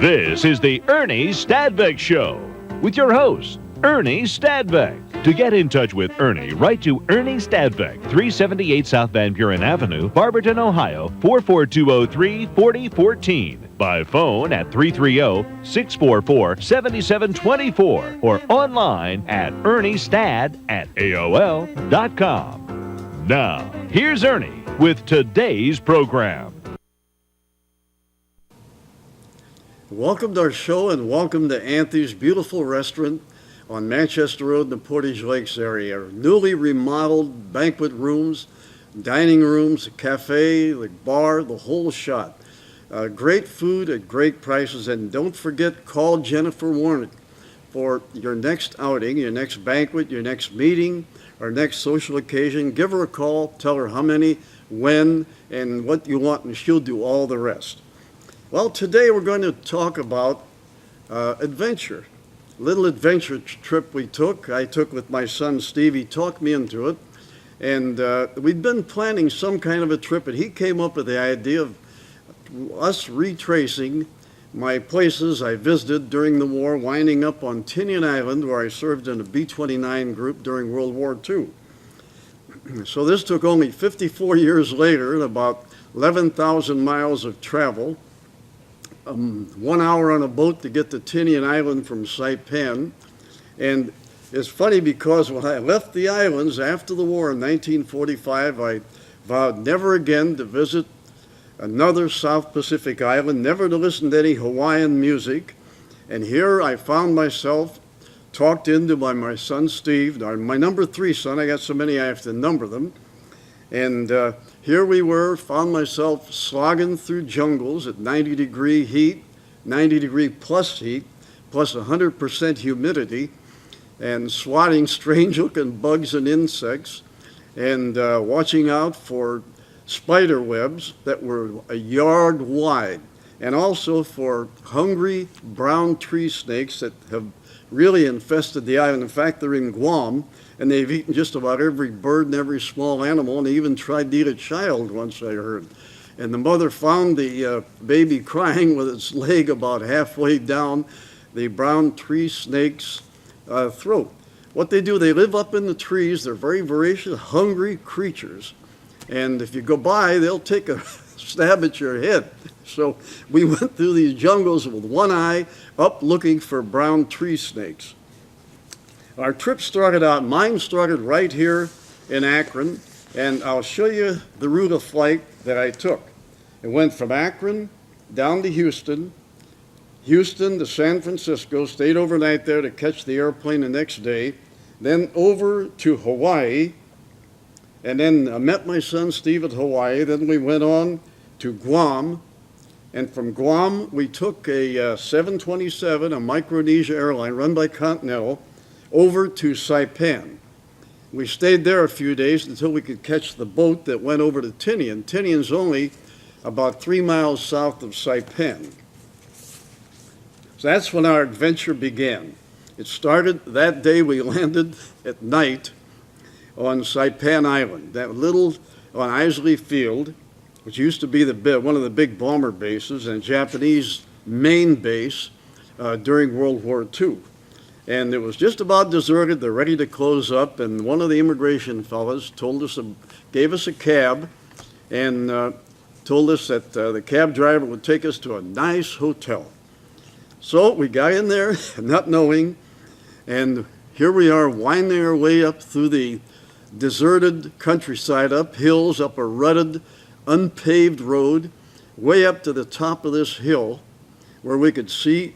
This is the Ernie Stadvec Show with your host, Ernie Stadvec. To get in touch with Ernie, write to Ernie Stadvec, 378 South Van Buren Avenue, Barberton, Ohio, 44203-4014. By phone at 330-644-7724 or online at erniestad@aol.com. Now, here's Ernie with today's program. Welcome to our show and welcome to Anthony's beautiful restaurant on Manchester Road in the Portage Lakes area. Newly remodeled banquet rooms, dining rooms, a cafe, the bar, the whole shot. Great food at great prices, and don't forget, call Jennifer Warnick for your next outing, your next banquet, your next meeting, or next social occasion. Give her a call, tell her how many, when, and what you want, and she'll do all the rest. Well, today we're going to talk about adventure. Little adventure trip we took. I took with my son Steve. He talked me into it. And we'd been planning some kind of a trip, and he came up with the idea of us retracing my places I visited during the war, winding up on Tinian Island, where I served in a B-29 group during World War II. So this took only 54 years later and about 11,000 miles of travel. 1 hour on a boat to get to Tinian Island from Saipan. And it's funny because when I left the islands after the war in 1945, I vowed never again to visit another South Pacific island, never to listen to any Hawaiian music. And here I found myself talked into by my son Steve, my number 3 son. I got so many I have to number them. And here we were, found myself slogging through jungles at 90-degree heat, 90-degree plus heat, plus 100% humidity, and swatting strange-looking bugs and insects, and watching out for spider webs that were a yard wide, and also for hungry brown tree snakes that have really infested the island. In fact, they're in Guam, and they've eaten just about every bird and every small animal, and they even tried to eat a child once, I heard. And the mother found the baby crying with its leg about halfway down the brown tree snake's throat. What they do, they live up in the trees. They're very voracious, hungry creatures. And if you go by, they'll take a stab at your head. So we went through these jungles with one eye up looking for brown tree snakes. Our trip mine started right here in Akron, and I'll show you the route of flight that I took. It went from Akron down to Houston to San Francisco, stayed overnight there to catch the airplane the next day, then over to Hawaii, and then I met my son Steve at Hawaii. Then we went on to Guam, and from Guam we took a 727, a Micronesia airline run by Continental, over to Saipan. We stayed there a few days until we could catch the boat that went over to Tinian. Tinian's only about 3 miles south of Saipan. So that's when our adventure began. It started that day we landed at night on Saipan Island, that little on Isley Field, which used to be one of the big bomber bases and Japanese main base during World War II. And it was just about deserted. They're ready to close up, and one of the immigration fellas gave us a cab, and told us that the cab driver would take us to a nice hotel. So we got in there, not knowing, and here we are winding our way up through the deserted countryside, up hills, up a rutted, unpaved road, way up to the top of this hill, where we could see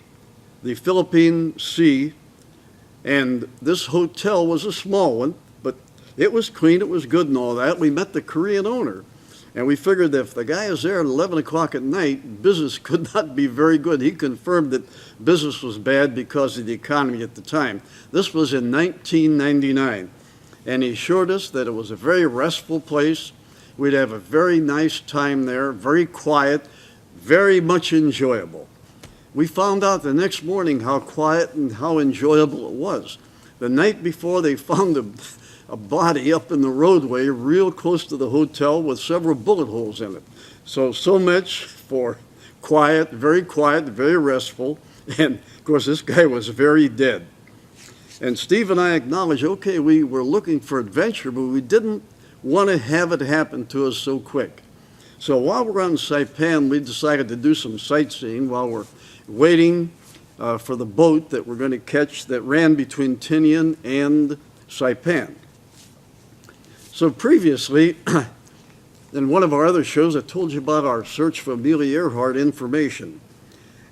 the Philippine Sea. And this hotel was a small one, but it was clean, it was good and all that. We met the Korean owner, and we figured that if the guy is there at 11 o'clock at night, business could not be very good. He confirmed that business was bad because of the economy at the time. This was in 1999, and he assured us that it was a very restful place. We'd have a very nice time there, very quiet, very much enjoyable. We found out the next morning how quiet and how enjoyable it was. The night before, they found a body up in the roadway real close to the hotel with several bullet holes in it. So much for quiet, very restful. And of course, this guy was very dead. And Steve and I acknowledged, okay, we were looking for adventure, but we didn't want to have it happen to us so quick. So while we're on Saipan, we decided to do some sightseeing while we're waiting for the boat that we're going to catch that ran between Tinian and Saipan. So previously, in one of our other shows, I told you about our search for Amelia Earhart information.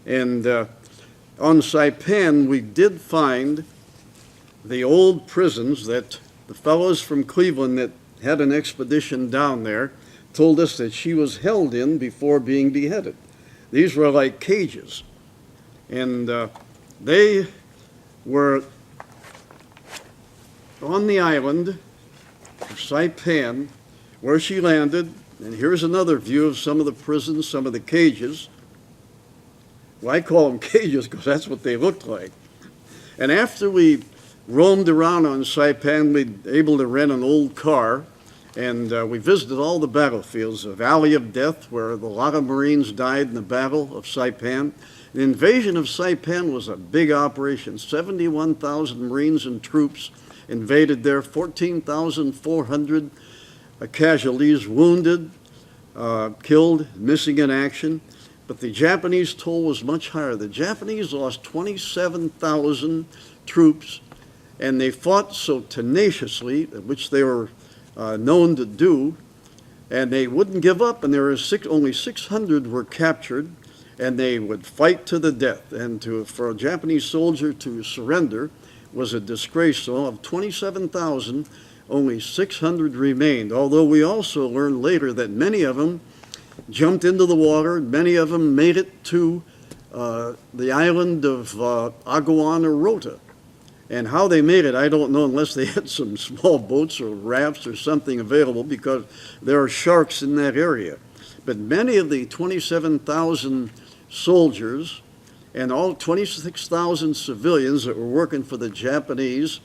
And on Saipan, we did find the old prisons that the fellows from Cleveland that had an expedition down there told us that she was held in before being beheaded. These were like cages. And they were on the island of Saipan where she landed. And here's another view of some of the prisons, some of the cages. Well, I call them cages because that's what they looked like. And after we roamed around on Saipan, we were able to rent an old car. And we visited all the battlefields, the Valley of Death, where a lot of Marines died in the Battle of Saipan. The invasion of Saipan was a big operation. 71,000 Marines and troops invaded there, 14,400 casualties, wounded, killed, missing in action. But the Japanese toll was much higher. The Japanese lost 27,000 troops, and they fought so tenaciously, which they were known to do, and they wouldn't give up, and there were only 600 were captured, and they would fight to the death. And for a Japanese soldier to surrender was a disgrace. So of 27,000, only 600 remained, although we also learned later that many of them jumped into the water, many of them made it to the island of Aguan or Rota. And how they made it, I don't know, unless they had some small boats or rafts or something available, because there are sharks in that area. But many of the 27,000 soldiers and all 26,000 civilians that were working for the Japanese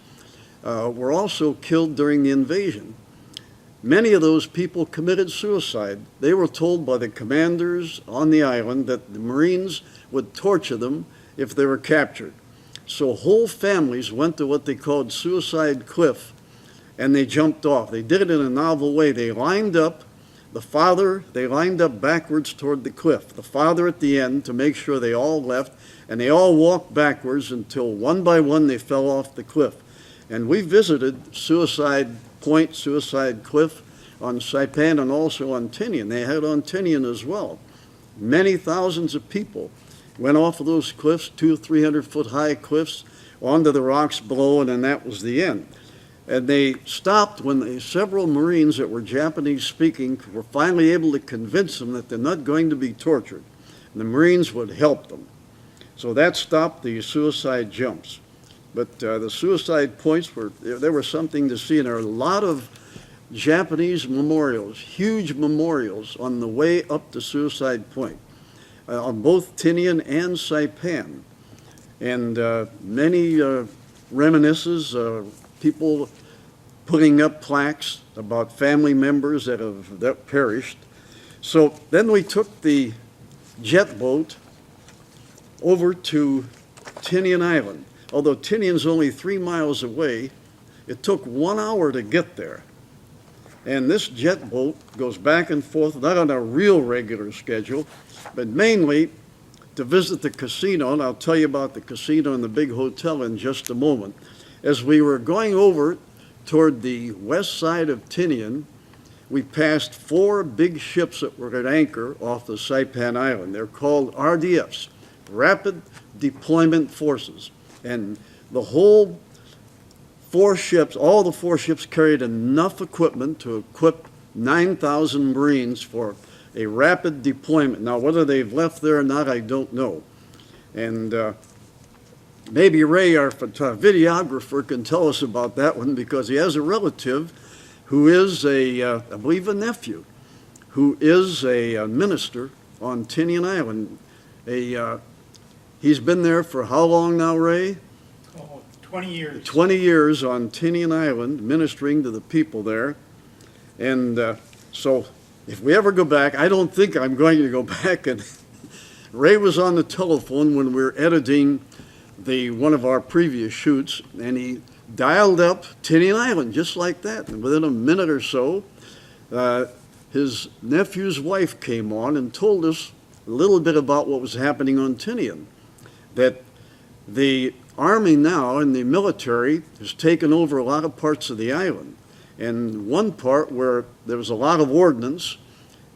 were also killed during the invasion. Many of those people committed suicide. They were told by the commanders on the island that the Marines would torture them if they were captured. So whole families went to what they called Suicide Cliff, and they jumped off. They did it in a novel way. They lined up backwards toward the cliff. The father at the end to make sure they all left, and they all walked backwards until one by one they fell off the cliff. And we visited Suicide Point, Suicide Cliff on Saipan and also on Tinian. They had on Tinian as well. Many thousands of people went off of those cliffs, 200-300-foot high cliffs, onto the rocks below, and then that was the end. And they stopped when several Marines that were Japanese speaking were finally able to convince them that they're not going to be tortured. And the Marines would help them. So that stopped the suicide jumps. But the suicide points there was something to see, and there are a lot of Japanese memorials, huge memorials on the way up to Suicide Point. On both Tinian and Saipan. And many reminiscences, people putting up plaques about family members that perished. So then we took the jet boat over to Tinian Island. Although Tinian's only 3 miles away, it took 1 hour to get there. And this jet boat goes back and forth, not on a real regular schedule, but mainly to visit the casino, and I'll tell you about the casino and the big hotel in just a moment. As we were going over toward the west side of Tinian, we passed 4 big ships that were at anchor off the Saipan Island. They're called RDFs, Rapid Deployment Forces. And the whole 4 ships, all the 4 ships carried enough equipment to equip 9,000 Marines for a rapid deployment. Now, whether they've left there or not, I don't know. And maybe Ray, our videographer, can tell us about that one, because he has a relative who is I believe a nephew, who is a minister on Tinian Island. He's been there for how long now, Ray? Oh, 20 years. 20 years on Tinian Island, ministering to the people there. And so if we ever go back, I don't think I'm going to go back. And Ray was on the telephone when we were editing one of our previous shoots, and he dialed up Tinian Island just like that. And within a minute or so, his nephew's wife came on and told us a little bit about what was happening on Tinian, that the Army now and the military has taken over a lot of parts of the island. And one part where there was a lot of ordnance,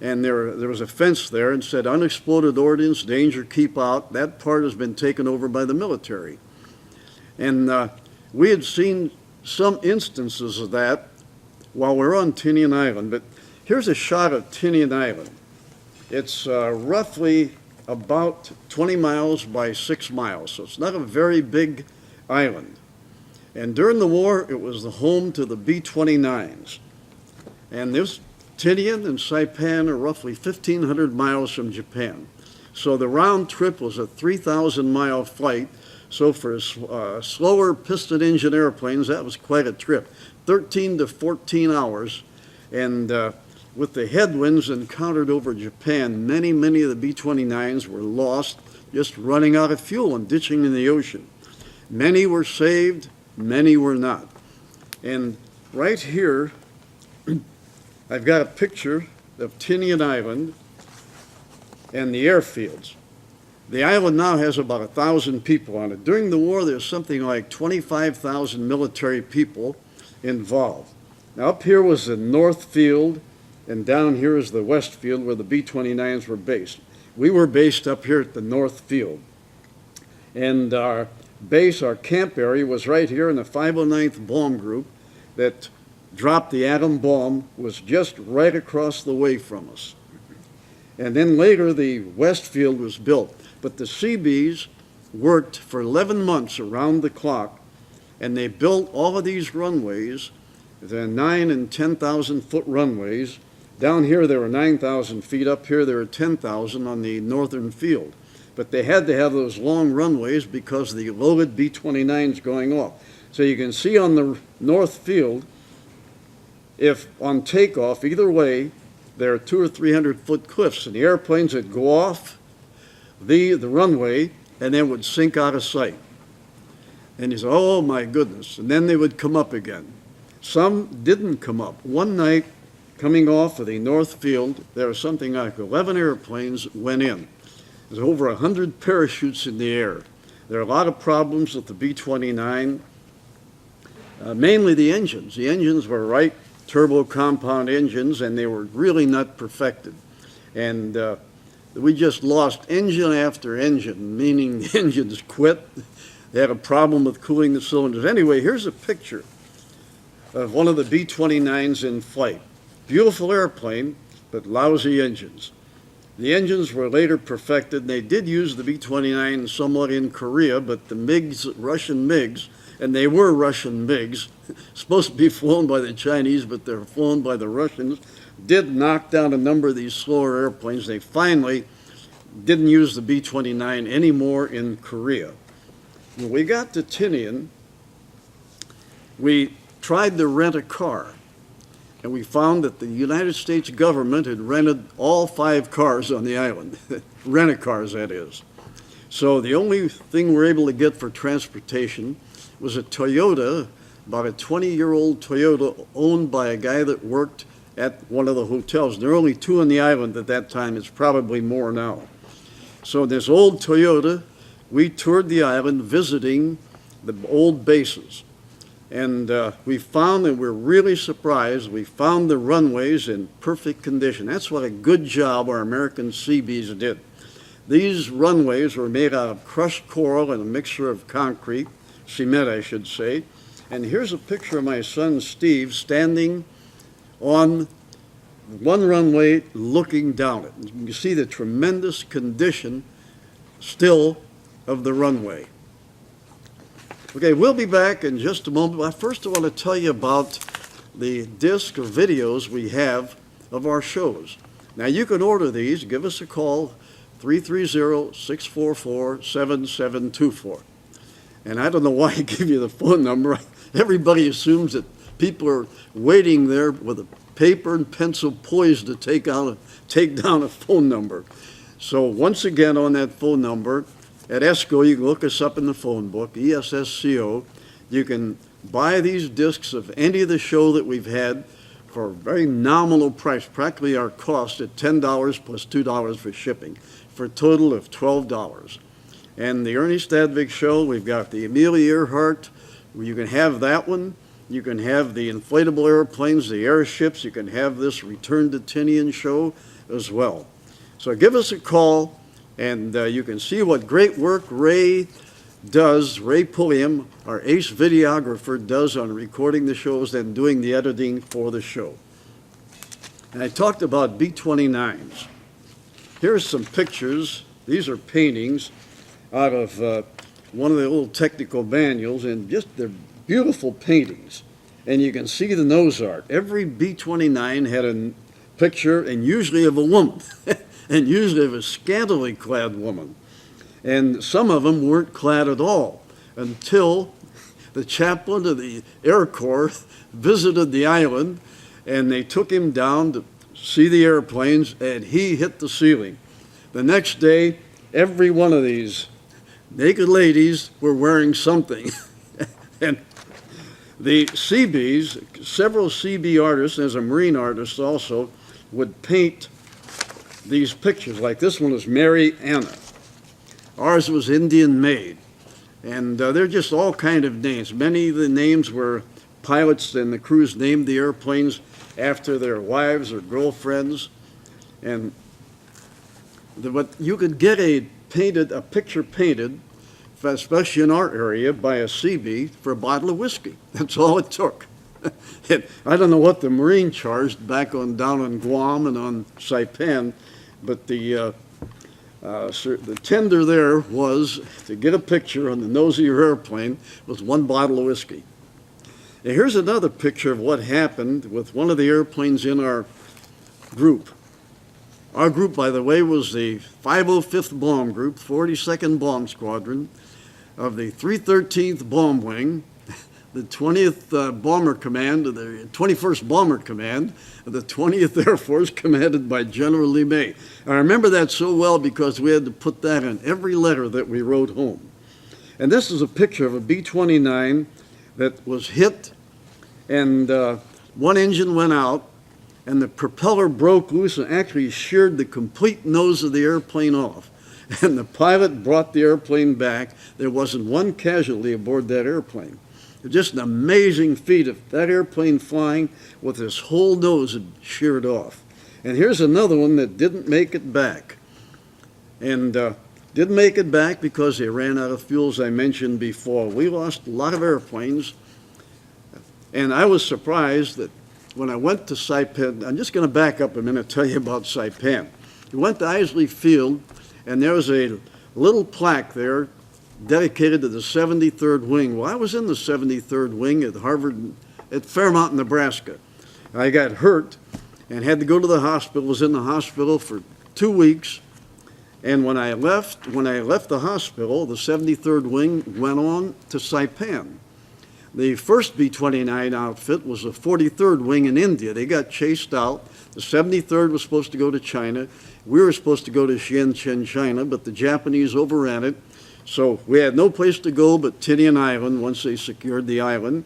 and there was a fence there and said unexploded ordnance, danger, keep out. That part has been taken over by the military. And we had seen some instances of that while we were on Tinian Island. But here's a shot of Tinian Island. It's roughly about 20 miles by 6 miles, so it's not a very big island. And during the war, it was the home to the B-29s. And this Tinian and Saipan are roughly 1,500 miles from Japan. So the round trip was a 3,000-mile flight. So for slower piston engine airplanes, that was quite a trip, 13 to 14 hours. And with the headwinds encountered over Japan, many of the B-29s were lost, just running out of fuel and ditching in the ocean. Many were saved, many were not. And right here, I've got a picture of Tinian Island and the airfields. The island now has about 1,000 people on it. During the war, there's something like 25,000 military people involved. Now, up here was the North Field, and down here is the West Field where the B-29s were based. We were based up here at the North Field. And our base, our camp area, was right here in the 509th Bomb Group that dropped the atom bomb, was just right across the way from us. And then later the West Field was built. But the Seabees worked for 11 months around the clock, and they built all of these runways, the 9,000 and 10,000 foot runways. Down here there were 9,000 feet, up here there were 10,000 on the northern field. But they had to have those long runways because of the loaded B-29s going off. So you can see on the north field, if on takeoff, either way, there are 200 or 300 foot cliffs, and the airplanes would go off the runway and then would sink out of sight. And you say, oh my goodness, and then they would come up again. Some didn't come up. One night, coming off of the north field, there was something like 11 airplanes went in. There's over 100 parachutes in the air. There are a lot of problems with the B-29, mainly the engines. The engines were Wright turbo compound engines, and they were really not perfected. And we just lost engine after engine, meaning the engines quit. They had a problem with cooling the cylinders. Anyway, here's a picture of one of the B-29s in flight. Beautiful airplane, but lousy engines. The engines were later perfected, and they did use the B-29 somewhat in Korea, but the MiGs, Russian MiGs, and they were Russian MiGs, supposed to be flown by the Chinese, but they're flown by the Russians, did knock down a number of these slower airplanes. They finally didn't use the B-29 anymore in Korea. When we got to Tinian, we tried to rent a car. And we found that the United States government had rented all 5 cars on the island, rent-a-cars that is. So the only thing we were able to get for transportation was a Toyota, about a 20-year-old Toyota owned by a guy that worked at one of the hotels. There were only 2 on the island at that time. It's probably more now. So this old Toyota, we toured the island visiting the old bases. And we found, and we're really surprised, we found the runways in perfect condition. That's what a good job our American Seabees did. These runways were made out of crushed coral and a mixture of concrete, cement I should say. And here's a picture of my son Steve standing on one runway looking down it. You can see the tremendous condition still of the runway. Okay, we'll be back in just a moment. But first I want to tell you about the disc of videos we have of our shows. Now you can order these. Give us a call, 330-644-7724. And I don't know why I give you the phone number. Everybody assumes that people are waiting there with a paper and pencil poised to take down a phone number. So once again, on that phone number, at ESCO, you can look us up in the phone book, ESSCO. You can buy these discs of any of the show that we've had for a very nominal price, practically our cost at $10 plus $2 for shipping, for a total of $12. And the Ernie Stadvec show, we've got the Amelia Earhart. You can have that one. You can have the inflatable airplanes, the airships. You can have this Return to Tinian show as well. So give us a call, and you can see what great work Ray Pulliam, our ace videographer, does on recording the shows and doing the editing for the show. And I talked about B-29s. Here's some pictures. These are paintings out of one of the little technical manuals, and just they're beautiful paintings. And you can see the nose art. Every B-29 had a picture, and usually of a woman, and usually of a scantily clad woman. And some of them weren't clad at all until the chaplain of the Air Corps visited the island, and they took him down to see the airplanes, and he hit the ceiling. The next day, every one of these naked ladies were wearing something. And the CBs, several CB artists, as a Marine artist also, would paint these pictures. Like this one is Mary Anna. Ours was Indian Maid. And they're just all kind of names. Many of the names were pilots and the crews named the airplanes after their wives or girlfriends. And but you could get a picture painted, especially in our area, by a CB for a bottle of whiskey. That's all it took. I don't know what the Marine charged back down on Guam and on Saipan, but the tender there was to get a picture on the nose of your airplane was one bottle of whiskey. And here's another picture of what happened with one of the airplanes in our group. Our group, by the way, was the 505th Bomb Group, 42nd Bomb Squadron of the 313th Bomb Wing, the 20th Bomber Command, the 21st Bomber Command of the 20th Air Force, commanded by General Lee May. I remember that so well because we had to put that in every letter that we wrote home. And this is a picture of a B-29 that was hit, and one engine went out, and the propeller broke loose and actually sheared the complete nose of the airplane off. And the pilot brought the airplane back. There wasn't one casualty aboard that airplane. Just an amazing feat of that airplane flying with his whole nose sheared off. And here's another one that didn't make it back. And didn't make it back because they ran out of fuel, as I mentioned before. We lost a lot of airplanes. And I was surprised that when I went to Saipan, I'm just going to back up a minute and tell you about Saipan. We went to Isley Field, and there was a little plaque there dedicated to the 73rd Wing. Well, I was in the 73rd Wing at Fairmont, Nebraska. I got hurt and had to go to the hospital. Was in the hospital for 2 weeks. And when I left the hospital, the 73rd Wing went on to Saipan. The first B-29 outfit was the 43rd Wing in India. They got chased out. The 73rd was supposed to go to China. We were supposed to go to Shenzhen, China, but the Japanese overran it. So we had no place to go but Tinian Island once they secured the island.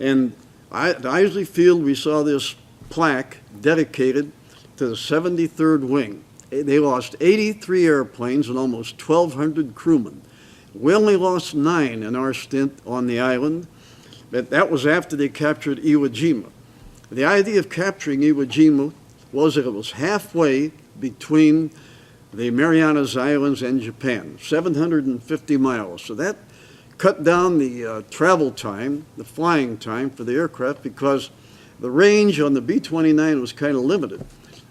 And at Isley Field, we saw this plaque dedicated to the 73rd Wing. They lost 83 airplanes and almost 1,200 crewmen. We only lost 9 in our stint on the island, but that was after they captured Iwo Jima. The idea of capturing Iwo Jima was that it was halfway between the Marianas Islands and Japan, 750 miles. So that cut down the travel time, the flying time for the aircraft, because the range on the B-29 was kind of limited.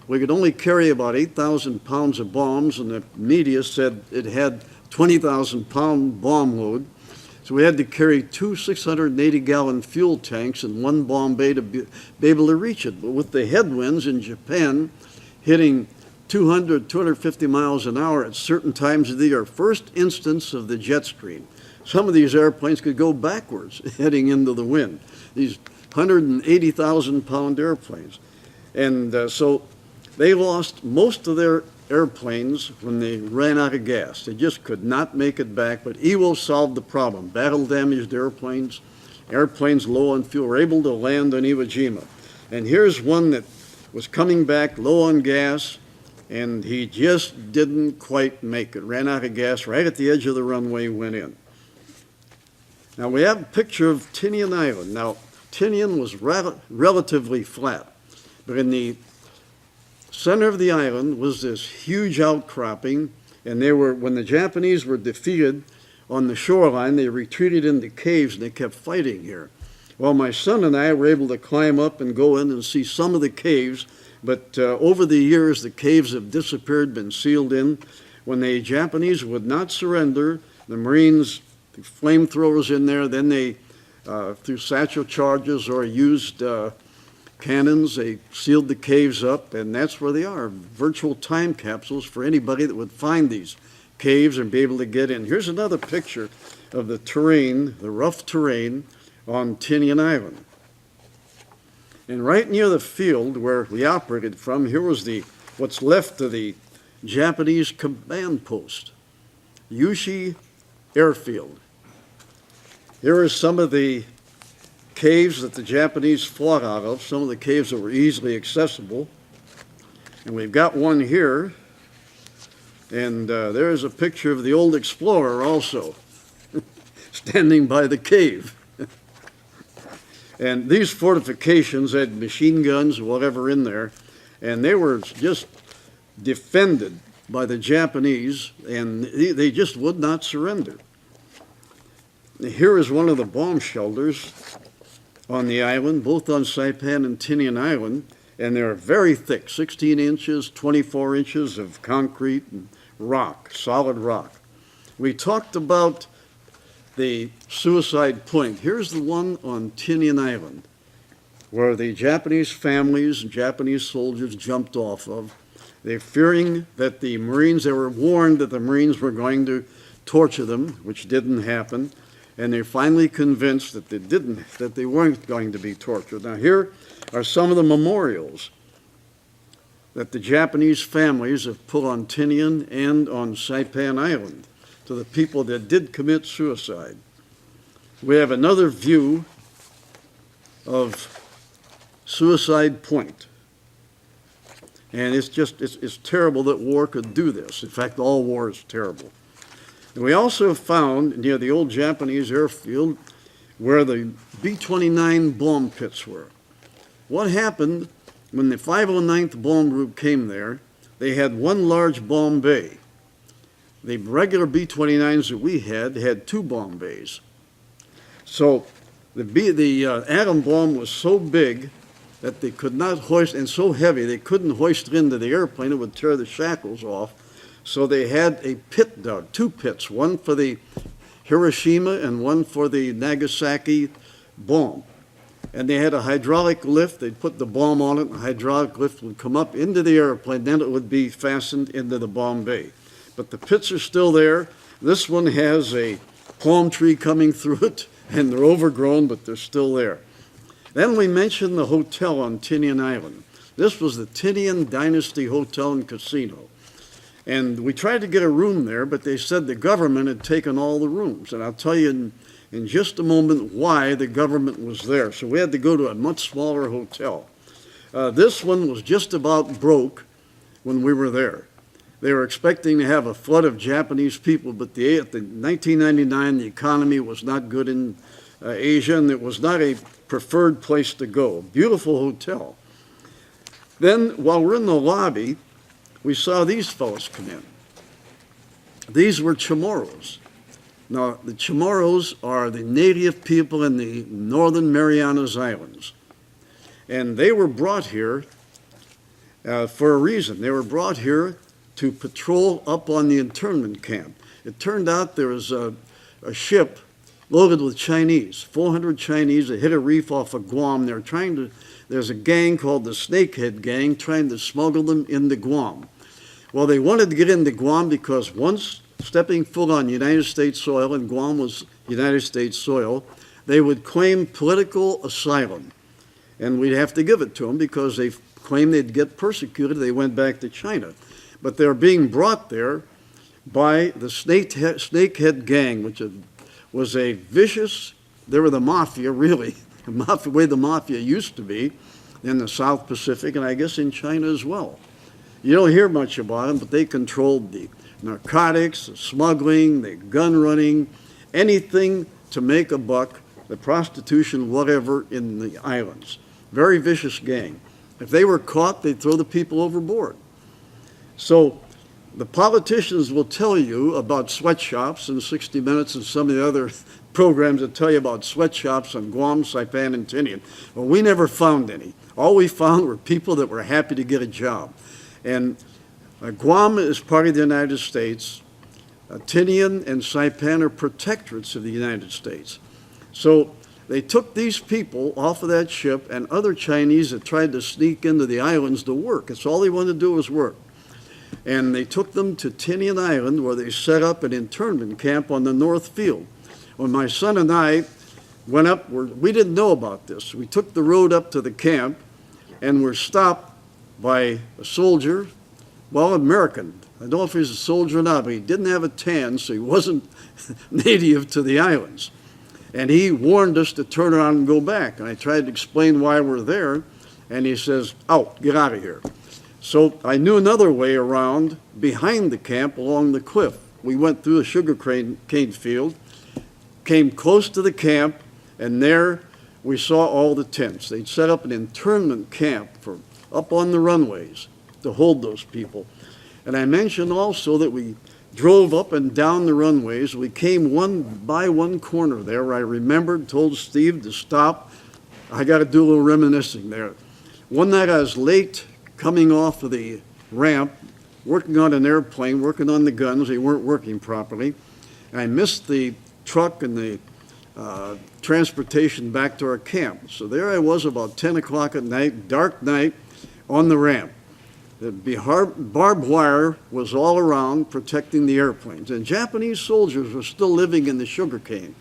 We could only carry about 8,000 pounds of bombs, and the media said it had 20,000-pound bomb load. So we had to carry 2 680-gallon fuel tanks and 1 bomb bay to be able to reach it. But with the headwinds in Japan hitting 200, 250 miles an hour at certain times of the year, first instance of the jet stream. some of these airplanes could go backwards heading into the wind. These 180,000-pound airplanes. And so they lost most of their airplanes when they ran out of gas. They just could not make it back, but Iwo solved the problem. Battle-damaged airplanes, airplanes low on fuel, were able to land on Iwo Jima. And here's one that was coming back low on gas, and he just didn't quite make it. Ran out of gas right at the edge of the runway, went in. Now we have a picture of Tinian Island. Now, Tinian was relatively flat, but in the center of the island was this huge outcropping, and when the Japanese were defeated on the shoreline, they retreated into caves and they kept fighting here. Well, my son and I were able to climb up and go in and see some of the caves, but over the years the caves have disappeared, been sealed in. When the Japanese would not surrender, the Marines threw flamethrowers in there, then they through satchel charges or used cannons, they sealed the caves up, and that's where they are, virtual time capsules for anybody that would find these caves and be able to get in. Here's another picture of the terrain, the rough terrain on Tinian Island. And right near the field where we operated from, here was what's left of the Japanese command post, Yushi Airfield. Here are some of the caves that the Japanese fought out of, some of the caves that were easily accessible. And we've got one here, and there's a picture of the old explorer also, standing by the cave. And these fortifications had machine guns, whatever in there, and they were just defended by the Japanese, and they just would not surrender. Here is one of the bomb shelters on the island, both on Saipan and Tinian Island, and they're very thick, 16 inches, 24 inches of concrete and rock, solid rock. We talked about the suicide point. Here's the one on Tinian Island, where the Japanese families and Japanese soldiers jumped off of. They're fearing that they were warned that the Marines were going to torture them, which didn't happen. And they're finally convinced that they weren't going to be tortured. Now here are some of the memorials that the Japanese families have put on Tinian and on Saipan Island to the people that did commit suicide. We have another view of Suicide Point. And it's terrible that war could do this. In fact, all war is terrible. And we also found near the old Japanese airfield where the B-29 bomb pits were. What happened when the 509th Bomb Group came there? They had one large bomb bay. The regular B-29s that we had two bomb bays. So the atom bomb was so big that they could not hoist, and so heavy they couldn't hoist it into the airplane. It would tear the shackles off. So they had a pit dug, two pits, one for the Hiroshima and one for the Nagasaki bomb. And they had a hydraulic lift. They'd put the bomb on it, and the hydraulic lift would come up into the airplane, then it would be fastened into the bomb bay. But the pits are still there. This one has a palm tree coming through it, and they're overgrown, but they're still there. Then we mentioned the hotel on Tinian Island. This was the Tinian Dynasty Hotel and Casino. And we tried to get a room there, but they said the government had taken all the rooms. And I'll tell you in just a moment why the government was there. So we had to go to a much smaller hotel. This one was just about broke when we were there. They were expecting to have a flood of Japanese people, but at the 1999, the economy was not good in Asia, and it was not a preferred place to go. Beautiful hotel. Then, while we're in the lobby, we saw these fellows come in. These were Chamorros. Now, the Chamorros are the native people in the northern Marianas Islands. And they were brought here for a reason. They were brought here to patrol up on the internment camp. It turned out there was a ship loaded with Chinese, 400 Chinese that hit a reef off of Guam. There's a gang called the Snakehead Gang trying to smuggle them into Guam. Well, they wanted to get into Guam because once stepping foot on United States soil, and Guam was United States soil, they would claim political asylum. And we'd have to give it to them because they claimed they'd get persecuted. They went back to China. But they're being brought there by the Snakehead Gang, which was a vicious, they were the mafia, really, the way the mafia used to be in the South Pacific, and I guess in China as well. You don't hear much about them, but they controlled the narcotics, the smuggling, the gun running, anything to make a buck, the prostitution, whatever, in the islands. Very vicious gang. If they were caught, they'd throw the people overboard. So the politicians will tell you about sweatshops in 60 Minutes and some of the other programs that tell you about sweatshops on Guam, Saipan, and Tinian. Well, we never found any. All we found were people that were happy to get a job. And Guam is part of the United States. Tinian and Saipan are protectorates of the United States. So they took these people off of that ship and other Chinese that tried to sneak into the islands to work. That's all they wanted to do was work. And they took them to Tinian Island, where they set up an internment camp on the North Field. When my son and I went up, we didn't know about this. We took the road up to the camp and were stopped by a soldier, well, American. I don't know if he was a soldier or not, but he didn't have a tan, so he wasn't native to the islands. And he warned us to turn around and go back. And I tried to explain why we're there, and he says, out, get out of here. So I knew another way around behind the camp along the cliff. We went through a sugar cane field, came close to the camp, and there we saw all the tents. They'd set up an internment camp up on the runways to hold those people. And I mentioned also that we drove up and down the runways. We came one by one corner there where I remembered, told Steve to stop. I got to do a little reminiscing there. One night I was late coming off of the ramp, working on an airplane, working on the guns. They weren't working properly. And I missed the truck and the transportation back to our camp. So there I was about 10 o'clock at night, dark night, on the ramp. The barbed wire was all around protecting the airplanes. And Japanese soldiers were still living in the sugarcane.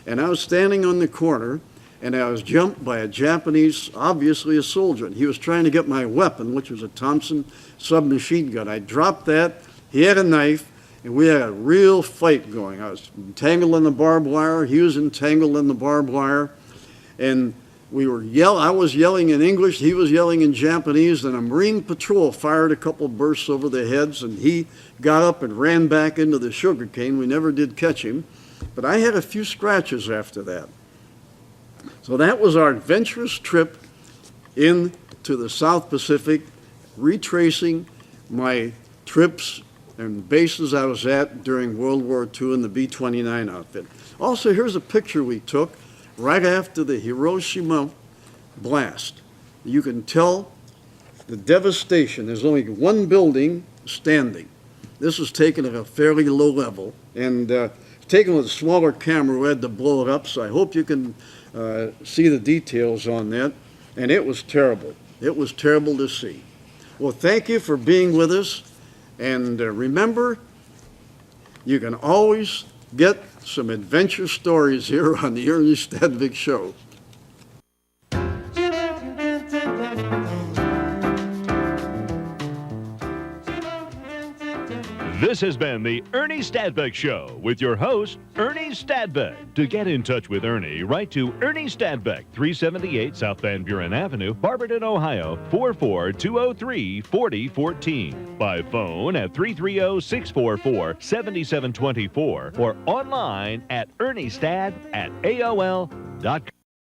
And I was standing on the corner, and I was jumped by a Japanese, obviously a soldier. And he was trying to get my weapon, which was a Thompson submachine gun. I dropped that. He had a knife, and we had a real fight going. I was entangled in the barbed wire. He was entangled in the barbed wire. And I was yelling in English. He was yelling in Japanese. And a Marine patrol fired a couple bursts over their heads, and he got up and ran back into the sugarcane. We never did catch him. But I had a few scratches after that. So that was our adventurous trip into the South Pacific, retracing my trips and bases I was at during World War II in the B-29 outfit. Also, here's a picture we took right after the Hiroshima blast. You can tell the devastation. There's only one building standing. This was taken at a fairly low level, and taken with a smaller camera. We had to blow it up, so I hope you can see the details on that. And it was terrible. It was terrible to see. Well, thank you for being with us. And remember, you can always get some adventure stories here on the Ernie Stadvec Show. This has been the Ernie Stadvec Show with your host, Ernie Stadvec. To get in touch with Ernie, write to Ernie Stadvec, 378 South Van Buren Avenue, Barberton, Ohio, 44203-4014. By phone at 330-644-7724 or online at erniestad@aol.com.